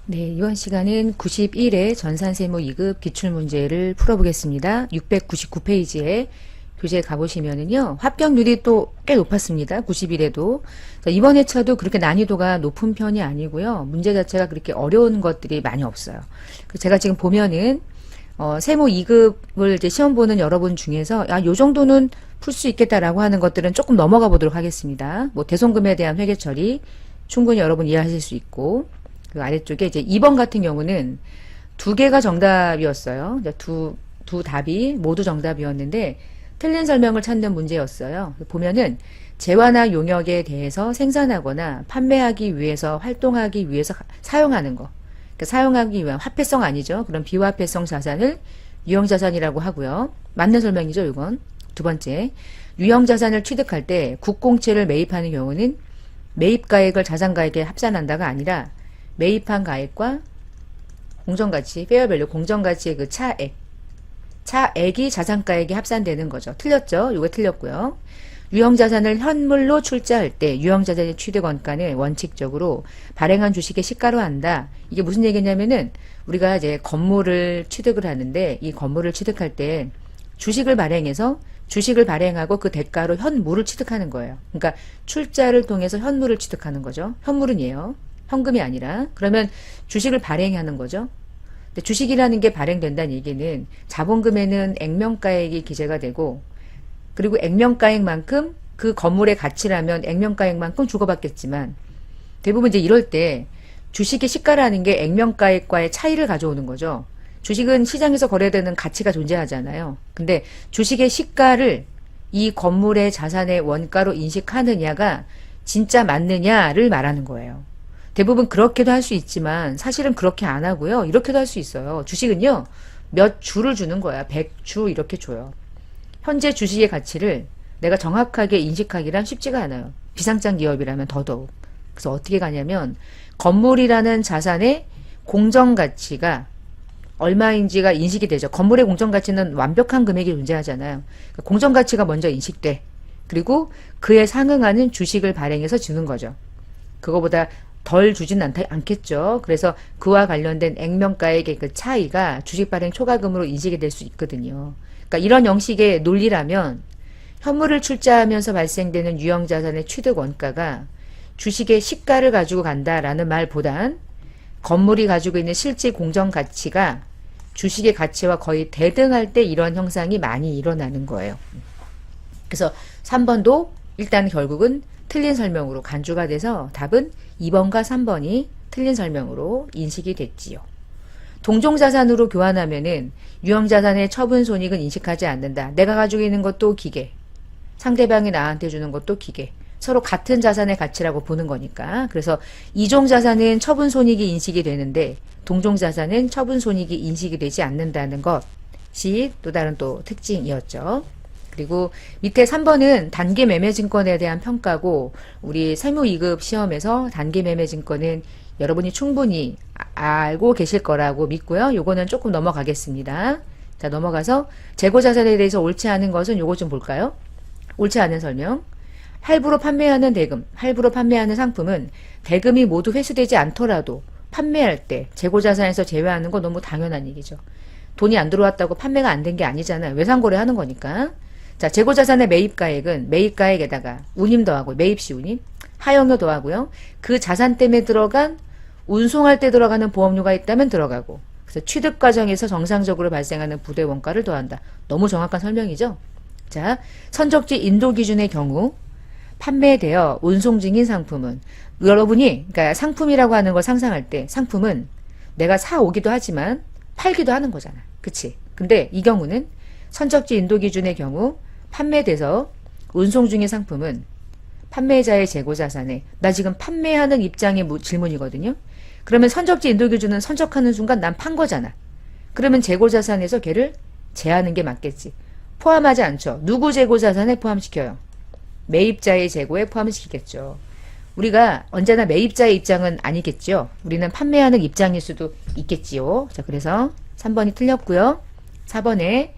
네, 이번 시간은 91회 전산세무 2급 기출문제를 풀어보겠습니다. 699페이지에 교재 가보시면은요, 합격률이 또 꽤 높았습니다. 91에도. 이번 회차도 그렇게 난이도가 높은 편이 아니고요. 문제 자체가 그렇게 어려운 것들이 많이 없어요. 제가 지금 보면은, 세무 2급을 이제 시험 보는 여러분 중에서, 요 정도는 풀 수 있겠다라고 하는 것들은 조금 넘어가 보도록 하겠습니다. 뭐, 대손금에 대한 회계 처리, 충분히 여러분 이해하실 수 있고, 그 아래쪽에 이제 2번 같은 경우는 두 개가 정답이었어요. 두 답이 모두 정답이었는데 틀린 설명을 찾는 문제였어요. 보면은 재화나 용역에 대해서 생산하거나 판매하기 위해서 활동하기 위해서 사용하는 거. 그러니까 사용하기 위한 화폐성 아니죠. 그런 비화폐성 자산을 유형자산이라고 하고요. 맞는 설명이죠, 이건. 두 번째, 유형자산을 취득할 때 국공채를 매입하는 경우는 매입가액을 자산가액에 합산한다가 아니라 매입한 가액과 공정가치, 페어밸류, 공정가치의 그 차액이 자산가액에 합산되는 거죠. 틀렸죠? 이거 틀렸고요. 유형자산을 현물로 출자할 때 유형자산의 취득원가는 원칙적으로 발행한 주식의 시가로 한다. 이게 무슨 얘기냐면은 우리가 이제 건물을 취득을 하는데 이 건물을 취득할 때 주식을 발행해서 주식을 발행하고 그 대가로 현물을 취득하는 거예요. 그러니까 출자를 통해서 현물을 취득하는 거죠. 현물은이에요. 현금이 아니라. 그러면 주식을 발행하는 거죠. 근데 주식이라는 게 발행된다는 얘기는 자본금에는 액면가액이 기재가 되고 그리고 액면가액만큼 그 건물의 가치라면 액면가액만큼 주고받겠지만 대부분 이제 이럴 때 주식의 시가라는 게 액면가액과의 차이를 가져오는 거죠. 주식은 시장에서 거래되는 가치가 존재하잖아요. 근데 주식의 시가를 이 건물의 자산의 원가로 인식하느냐가 진짜 맞느냐를 말하는 거예요. 대부분 그렇게도 할 수 있지만 사실은 그렇게 안 하고요. 이렇게도 할 수 있어요. 주식은요. 몇 주를 주는 거야. 100주 이렇게 줘요. 현재 주식의 가치를 내가 정확하게 인식하기란 쉽지가 않아요. 비상장 기업이라면 더더욱. 그래서 어떻게 가냐면 건물이라는 자산의 공정가치가 얼마인지가 인식이 되죠. 건물의 공정가치는 완벽한 금액이 존재하잖아요. 그러니까 공정가치가 먼저 인식돼. 그리고 그에 상응하는 주식을 발행해서 주는 거죠. 그거보다 덜 주진 않겠죠. 그래서 그와 관련된 액면가액의 그 차이가 주식 발행 초과금으로 인식이 될 수 있거든요. 그러니까 이런 형식의 논리라면 현물을 출자하면서 발생되는 유형자산의 취득 원가가 주식의 시가를 가지고 간다라는 말보단 건물이 가지고 있는 실제 공정가치가 주식의 가치와 거의 대등할 때 이런 형상이 많이 일어나는 거예요. 그래서 3번도 일단 결국은 틀린 설명으로 간주가 돼서 답은 2번과 3번이 틀린 설명으로 인식이 됐지요. 동종자산으로 교환하면은 유형자산의 처분 손익은 인식하지 않는다. 내가 가지고 있는 것도 기계, 상대방이 나한테 주는 것도 기계. 서로 같은 자산의 가치라고 보는 거니까. 그래서 이종자산은 처분 손익이 인식이 되는데 동종자산은 처분 손익이 인식이 되지 않는다는 것이 또 다른 또 특징이었죠. 그리고 밑에 3번은 단기 매매증권에 대한 평가고 우리 세무 2급 시험에서 단기 매매증권은 여러분이 충분히 알고 계실 거라고 믿고요. 요거는 조금 넘어가겠습니다. 자, 넘어가서 재고자산에 대해서 옳지 않은 것은 요거 좀 볼까요? 옳지 않은 설명. 할부로 판매하는 대금, 할부로 판매하는 상품은 대금이 모두 회수되지 않더라도 판매할 때 재고자산에서 제외하는 건 너무 당연한 얘기죠. 돈이 안 들어왔다고 판매가 안 된 게 아니잖아요. 외상거래 하는 거니까. 자, 재고자산의 매입가액은 매입가액에다가 운임 더하고 매입시 운임, 하용료 더하고요. 그 자산 때문에 들어간 운송할 때 들어가는 보험료가 있다면 들어가고 그래서 취득 과정에서 정상적으로 발생하는 부대 원가를 더한다. 너무 정확한 설명이죠. 자, 선적지 인도 기준의 경우 판매되어 운송 중인 상품은 여러분이 그러니까 상품이라고 하는 걸 상상할 때 상품은 내가 사오기도 하지만 팔기도 하는 거잖아. 그치? 근데 이 경우는 선적지 인도 기준의 경우 판매돼서 운송 중인 상품은 판매자의 재고자산에 나 지금 판매하는 입장의 질문이거든요. 그러면 선적지 인도 기준은 선적하는 순간 난 판 거잖아. 그러면 재고자산에서 걔를 제하는 게 맞겠지. 포함하지 않죠. 누구 재고자산에 포함시켜요? 매입자의 재고에 포함시키겠죠. 우리가 언제나 매입자의 입장은 아니겠죠. 우리는 판매하는 입장일 수도 있겠지요. 자, 그래서 3번이 틀렸고요. 4번에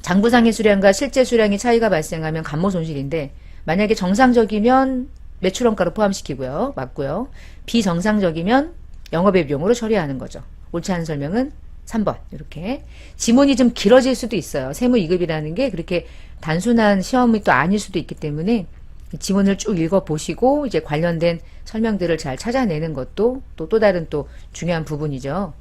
장부상의 수량과 실제 수량의 차이가 발생하면 감모 손실인데 만약에 정상적이면 매출원가로 포함시키고요. 맞고요. 비정상적이면 영업외 비용으로 처리하는 거죠. 옳지 않은 설명은 3번. 이렇게. 지문이 좀 길어질 수도 있어요. 세무 2급이라는 게 그렇게 단순한 시험이 또 아닐 수도 있기 때문에 지문을 쭉 읽어보시고 이제 관련된 설명들을 잘 찾아내는 것도 또 다른 또 중요한 부분이죠.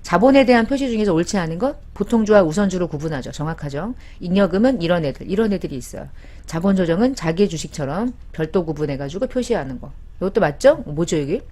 자본에 대한 표시 중에서 옳지 않은 것 보통주와 우선주로 구분하죠. 정확하죠. 잉여금은 이런 애들이 있어요. 자본 조정은 자기 주식처럼 별도 구분해가지고 표시하는 거. 이것도 맞죠? 뭐죠 여기?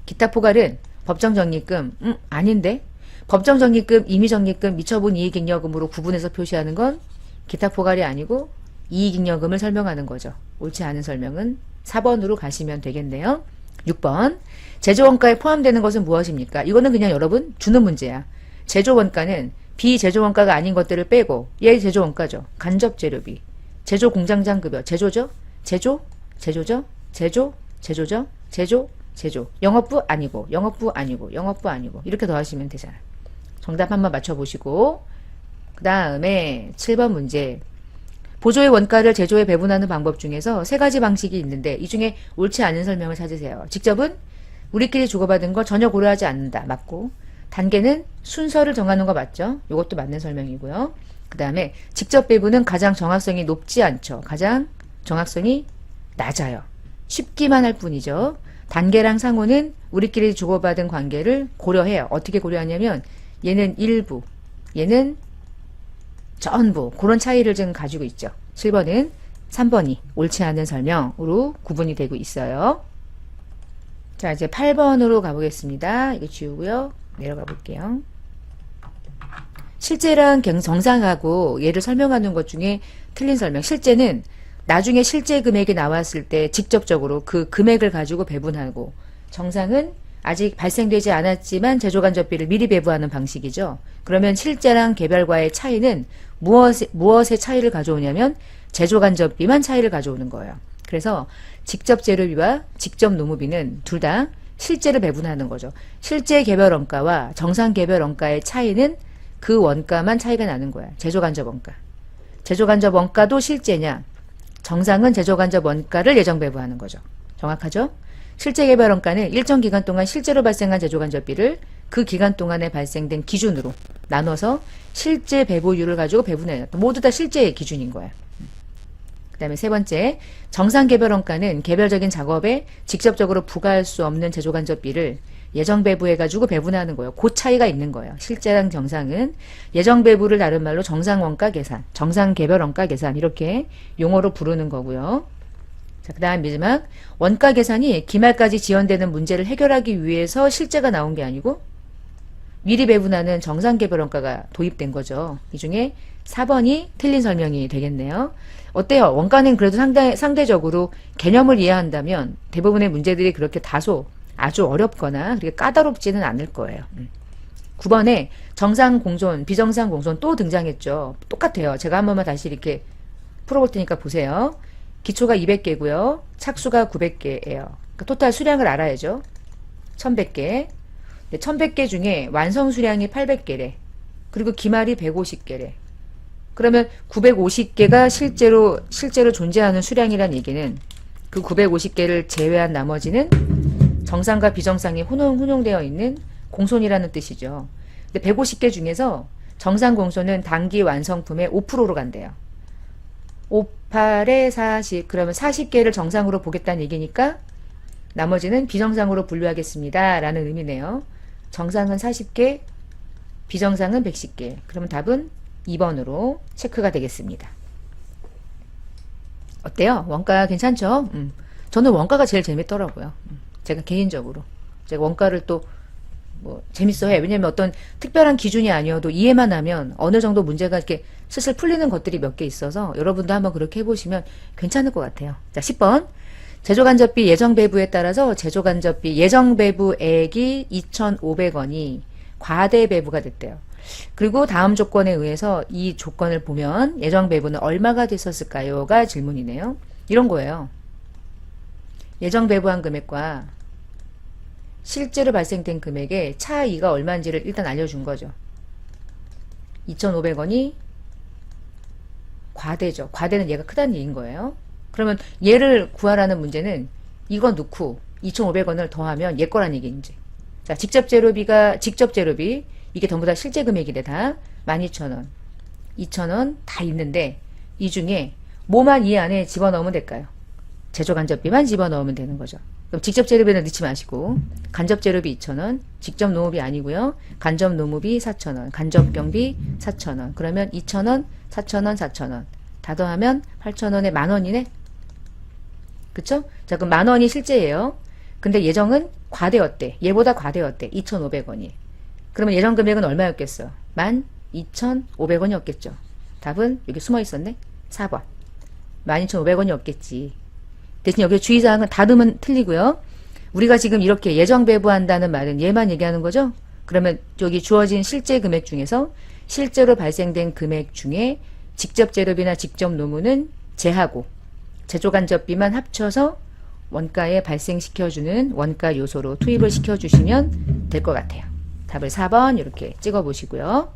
기타 포괄은 법정 적립금 아닌데 법정 적립금, 임의 적립금, 미처분 이익 잉여금으로 구분해서 표시하는 건 기타 포괄이 아니고 이익 잉여금을 설명하는 거죠. 옳지 않은 설명은 4번으로 가시면 되겠네요. 6번. 제조원가에 포함되는 것은 무엇입니까? 이거는 그냥 여러분 주는 문제야. 제조원가는 비제조원가가 아닌 것들을 빼고 얘 제조원가죠. 간접재료비, 제조공장장급여, 제조죠? 제조죠? 제조. 영업부 아니고 이렇게 더하시면 되잖아. 정답 한번 맞춰보시고 그 다음에 7번 문제. 보조의 원가를 제조에 배분하는 방법 중에서 3가지 방식이 있는데 이 중에 옳지 않은 설명을 찾으세요. 직접은 우리끼리 주고받은 걸 전혀 고려하지 않는다. 맞고. 단계는 순서를 정하는 거 맞죠? 이것도 맞는 설명이고요. 그 다음에 직접 배분은 가장 정확성이 높지 않죠. 가장 정확성이 낮아요. 쉽기만 할 뿐이죠. 단계랑 상호는 우리끼리 주고받은 관계를 고려해요. 어떻게 고려하냐면 얘는 일부, 얘는 전부 그런 차이를 좀 가지고 있죠. 7번은 3번이 옳지 않은 설명으로 구분이 되고 있어요. 자, 이제 8번으로 가보겠습니다. 이거 지우고요. 내려가 볼게요. 실제랑 정상하고 얘를 설명하는 것 중에 틀린 설명. 실제는 나중에 실제 금액이 나왔을 때 직접적으로 그 금액을 가지고 배분하고, 정상은 아직 발생되지 않았지만 제조간접비를 미리 배부하는 방식이죠. 그러면 실제랑 개별과의 차이는 무엇의 차이를 가져오냐면 제조간접비만 차이를 가져오는 거예요. 그래서 직접 재료비와 직접 노무비는 둘 다 실제를 배분하는 거죠. 실제 개별 원가와 정상 개별 원가의 차이는 그 원가만 차이가 나는 거야. 제조간접 원가. 제조간접 원가도 실제냐? 정상은 제조간접 원가를 예정 배부하는 거죠. 정확하죠? 실제 개별 원가는 일정 기간 동안 실제로 발생한 제조간접비를 그 기간 동안에 발생된 기준으로 나눠서 실제 배부율을 가지고 배분해요. 모두 다 실제의 기준인 거야. 그 다음에 3번째, 정상 개별 원가는 개별적인 작업에 직접적으로 부과할 수 없는 제조간접비를 예정 배부해가지고 배분하는 거예요. 그 차이가 있는 거예요. 실제랑 정상은 예정 배부를 다른 말로 정상 원가 계산, 정상 개별 원가 계산 이렇게 용어로 부르는 거고요. 자, 그 다음 마지막 원가 계산이 기말까지 지연되는 문제를 해결하기 위해서 실제가 나온 게 아니고 미리 배분하는 정상 개별 원가가 도입된 거죠. 이 중에 4번이 틀린 설명이 되겠네요. 어때요? 원가는 그래도 상대적으로 개념을 이해한다면 대부분의 문제들이 그렇게 다소 아주 어렵거나 그렇게 까다롭지는 않을 거예요. 9번에 정상 공손, 비정상 공손 또 등장했죠. 똑같아요. 제가 한 번만 다시 이렇게 풀어볼 테니까 보세요. 기초가 200개고요. 착수가 900개예요. 그러니까 토탈 수량을 알아야죠. 1100개. 1100개 중에 완성 수량이 800개래. 그리고 기말이 150개래. 그러면 950개가 실제로 존재하는 수량이란 얘기는 그 950개를 제외한 나머지는 정상과 비정상이 혼용되어 있는 공손이라는 뜻이죠. 근데 150개 중에서 정상 공손은 단기 완성품의 5%로 간대요. 5, 8에 40, 그러면 40개를 정상으로 보겠다는 얘기니까 나머지는 비정상으로 분류하겠습니다. 라는 의미네요. 정상은 40개, 비정상은 110개. 그러면 답은 2번으로 체크가 되겠습니다. 어때요? 원가 괜찮죠? 저는 원가가 제일 재밌더라고요. 제가 개인적으로. 제가 원가를 또 뭐 재밌어 해. 왜냐면 어떤 특별한 기준이 아니어도 이해만 하면 어느 정도 문제가 이렇게 슬슬 풀리는 것들이 몇 개 있어서 여러분도 한번 그렇게 해보시면 괜찮을 것 같아요. 자, 10번. 제조간접비 예정배부에 따라서 제조간접비 예정배부액이 2,500원이 과대배부가 됐대요. 그리고 다음 조건에 의해서 이 조건을 보면 예정배부는 얼마가 됐었을까요?가 질문이네요. 이런 거예요. 예정배부한 금액과 실제로 발생된 금액의 차이가 얼마인지를 일단 알려준 거죠. 2,500원이 과대죠. 과대는 얘가 크다는 얘기인 거예요. 그러면 얘를 구하라는 문제는 이거 넣고 2,500원을 더하면 얘 거란 얘기 이제. 자, 직접 재료비 이게 전부 다 실제 금액이래 다. 12,000원, 2,000원 다 있는데 이 중에 뭐만 이 안에 집어넣으면 될까요? 제조 간접비만 집어넣으면 되는 거죠. 그럼 직접 재료비는 넣지 마시고 간접 재료비 2,000원, 직접 노무비 아니고요. 간접 노무비 4,000원, 간접 경비 4,000원. 그러면 2,000원, 4,000원, 4,000원. 다 더하면 8,000원에 10,000원이네. 그쵸? 자, 그럼 10,000원이 실제예요. 근데 예정은 과대였대. 얘보다 과대였대. 2,500원이. 그러면 예정 금액은 얼마였겠어? 12,500원이었겠죠. 답은 여기 숨어 있었네. 4번. 12,500원이었겠지. 대신 여기 주의사항은 다 넣으면 틀리고요. 우리가 지금 이렇게 예정 배부한다는 말은 얘만 얘기하는 거죠. 그러면 여기 주어진 실제 금액 중에서 실제로 발생된 금액 중에 직접 재료비나 직접 노무는 제하고 제조간접비만 합쳐서 원가에 발생시켜주는 원가 요소로 투입을 시켜주시면 될 것 같아요. 답을 4번 이렇게 찍어 보시고요.